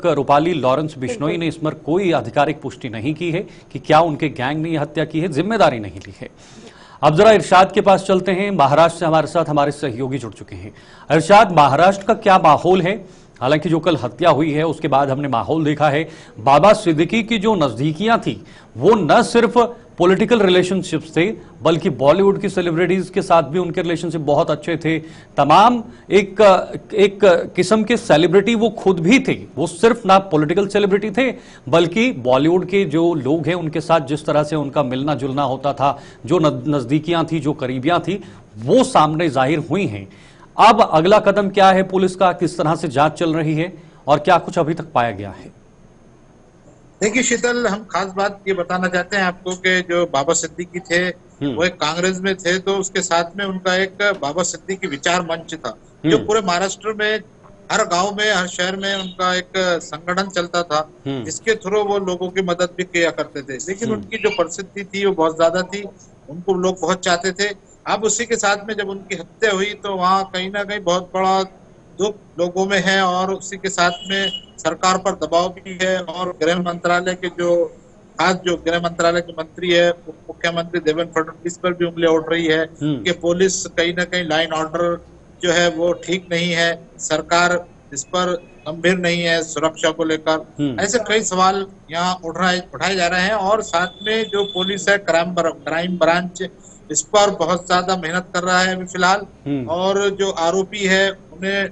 तक रूपाली लॉरेंस बिश्नोई ने इस पर कोई आधिकारिक पुष्टि नहीं की है कि क्या उनके गैंग ने यह हत्या की है, जिम्मेदारी नहीं ली है। अब जरा इरशाद के पास चलते हैं। महाराष्ट्र से हमारे साथ हमारे सहयोगी जुड़ चुके हैं। इरशाद, महाराष्ट्र का क्या माहौल है? हालांकि जो कल हत्या हुई है उसके बाद हमने माहौल देखा है। बाबा सिद्दीकी की जो नजदीकियां थी वो न सिर्फ पॉलिटिकल रिलेशनशिप्स थे बल्कि बॉलीवुड की सेलिब्रिटीज के साथ भी उनके रिलेशनशिप बहुत अच्छे थे। तमाम एक किस्म के सेलिब्रिटी वो खुद भी थे। वो सिर्फ ना पॉलिटिकल सेलिब्रिटी थे बल्कि बॉलीवुड के जो लोग हैं उनके साथ जिस तरह से उनका मिलना जुलना होता था, जो नजदीकियां थी, जो करीबियां थी, वो सामने जाहिर हुई हैं। अब अगला कदम क्या है पुलिस का? किस तरह से जांच चल रही है और क्या कुछ अभी तक पाया गया है? देखिए शीतल, हम खास बात ये बताना चाहते हैं आपको कि जो बाबा सिद्दीकी थे वो एक कांग्रेस में थे, तो उसके साथ में उनका एक बाबा सिद्दीकी विचार मंच था जो पूरे महाराष्ट्र में हर गांव में, हर शहर में उनका एक संगठन चलता था जिसके थ्रू वो लोगों की मदद भी किया करते थे। लेकिन उनकी जो प्रसिद्धि थी वो बहुत ज्यादा थी, उनको लोग बहुत चाहते थे। अब उसी के साथ में जब उनकी हत्या हुई तो वहाँ कहीं ना कहीं बहुत बड़ा दुख लोगों में है और उसी के साथ में सरकार पर दबाव भी है। और गृह मंत्रालय के जो गृह मंत्रालय के मंत्री है, मुख्यमंत्री देवेंद्र फडणवीस पर भी उंगलियां उठ रही है कि पुलिस कहीं ना कहीं लाइन ऑर्डर जो है वो ठीक नहीं है, सरकार इस पर गंभीर नहीं है सुरक्षा को लेकर। ऐसे कई सवाल यहाँ उठाए जा रहे हैं। और साथ में जो पुलिस है, क्राइम ब्रांच इस पर बहुत ज्यादा मेहनत कर रहा है अभी फिलहाल। और जो आरोपी है उन्हें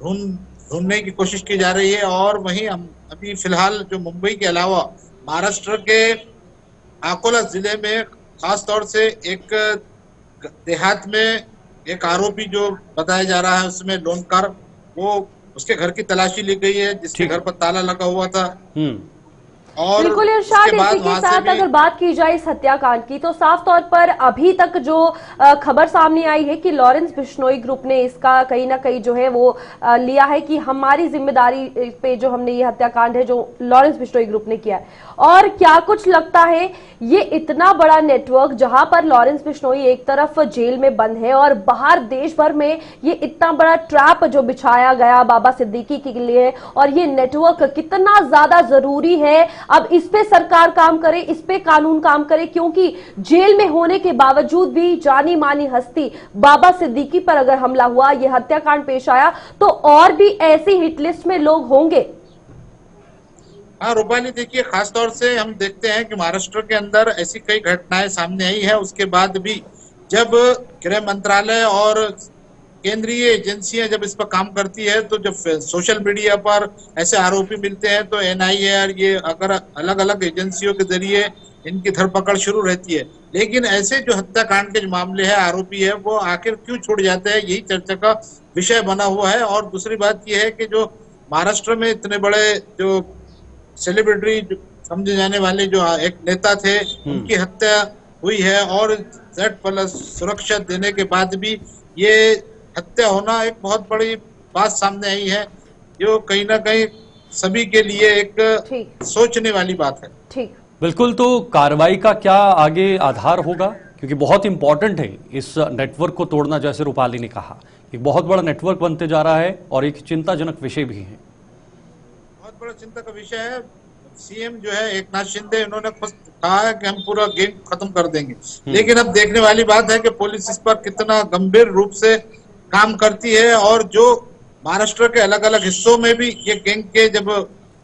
ढूंढने की कोशिश की जा रही है। और वहीं अभी फिलहाल जो मुंबई के अलावा महाराष्ट्र के अकोला जिले में खास तौर से एक देहात में एक आरोपी जो बताया जा रहा है उसमें लोनकार, वो उसके घर की तलाशी ली गई है जिसके घर पर ताला लगा हुआ था। और बिल्कुल इरशाद, इसी के साथ अगर बात की जाए इस हत्याकांड की तो साफ तौर पर अभी तक जो खबर सामने आई है कि लॉरेंस बिश्नोई ग्रुप ने इसका कहीं ना कहीं जो है वो लिया है कि हमारी जिम्मेदारी पे जो हमने ये हत्याकांड है जो लॉरेंस बिश्नोई ग्रुप ने किया है। और क्या कुछ लगता है ये इतना बड़ा नेटवर्क जहां पर लॉरेंस बिश्नोई एक तरफ जेल में बंद है और बाहर देश भर में ये इतना बड़ा ट्रैप जो बिछाया गया बाबा सिद्दीकी के लिए, और ये नेटवर्क कितना ज्यादा जरूरी है अब इस पे सरकार काम करे, इस पे कानून काम करे, क्योंकि जेल में होने के बावजूद भी जानी मानी हस्ती बाबा सिद्दीकी पर अगर हमला हुआ, यह हत्याकांड पेश आया तो और भी ऐसी हिट लिस्ट में लोग होंगे। हाँ रूपाली, देखिए खास तौर से हम देखते हैं कि महाराष्ट्र के अंदर ऐसी कई घटनाएं सामने आई है। उसके बाद भी जब गृह मंत्रालय और केंद्रीय एजेंसियां जब इस पर काम करती है तो जब सोशल मीडिया पर ऐसे आरोपी मिलते हैं तो एनआईए और ये अगर अलग अलग एजेंसियों के जरिए इनकी धरपकड़ शुरू रहती है। लेकिन ऐसे जो हत्याकांड के जो मामले हैं, आरोपी है, वो आखिर क्यों छूट जाते हैं, यही चर्चा का विषय बना हुआ है। और दूसरी बात यह है कि जो महाराष्ट्र में इतने बड़े जो सेलिब्रिटी समझे जाने वाले जो एक नेता थे उनकी हत्या हुई है और Z+ सुरक्षा देने के बाद भी ये हत्या होना एक बहुत बड़ी बात सामने आई है जो कहीं ना कहीं सभी के लिए एक सोचने वाली बात है। ठीक, बिल्कुल। तो कार्रवाई का क्या आगे आधार होगा, क्योंकि बहुत इंपॉर्टेंट है इस नेटवर्क को तोड़ना, जैसे रूपाली ने कहा एक बहुत बड़ा नेटवर्क बनते जा रहा है और एक चिंताजनक विषय भी है। बहुत बड़ा चिंता का विषय है। सीएम जो है एकनाथ शिंदे, उन्होंने खुद कहा है कि हम पूरा गेम खत्म कर देंगे। लेकिन अब देखने वाली बात है कि पुलिस इस पर कितना गंभीर रूप से काम करती है। और जो महाराष्ट्र के अलग अलग हिस्सों में भी ये गैंग के जब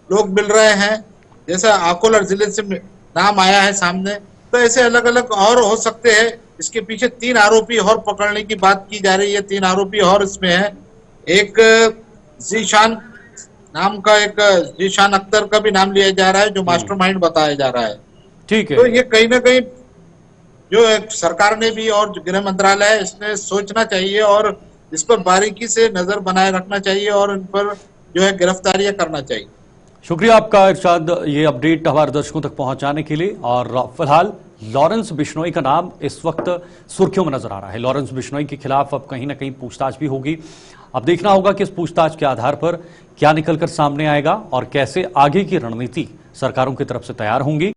लोग मिल रहे हैं, जैसा अकोला जिले से नाम आया है सामने, तो ऐसे अलग अलग और हो सकते हैं। इसके पीछे 3 आरोपी और पकड़ने की बात की जा रही है। 3 आरोपी और इसमें है। एक जीशान नाम का, एक जीशान अख्तर का भी नाम लिया जा रहा है जो मास्टरमाइंड बताया जा रहा है। ठीक है। तो ये कहीं ना कहीं जो सरकार ने भी और जो गृह मंत्रालय है इसने सोचना चाहिए और इस पर बारीकी से नजर बनाए रखना चाहिए और इन पर जो है गिरफ्तारियां करना चाहिए। शुक्रिया आपका इरशाद, ये अपडेट हमारे दर्शकों तक पहुंचाने के लिए। और फिलहाल लॉरेंस बिश्नोई का नाम इस वक्त सुर्खियों में नजर आ रहा है। लॉरेंस बिश्नोई के खिलाफ अब कहीं ना कहीं पूछताछ भी होगी। अब देखना होगा कि इस पूछताछ के आधार पर क्या निकलकर सामने आएगा और कैसे आगे की रणनीति सरकारों की तरफ से तैयार होंगी।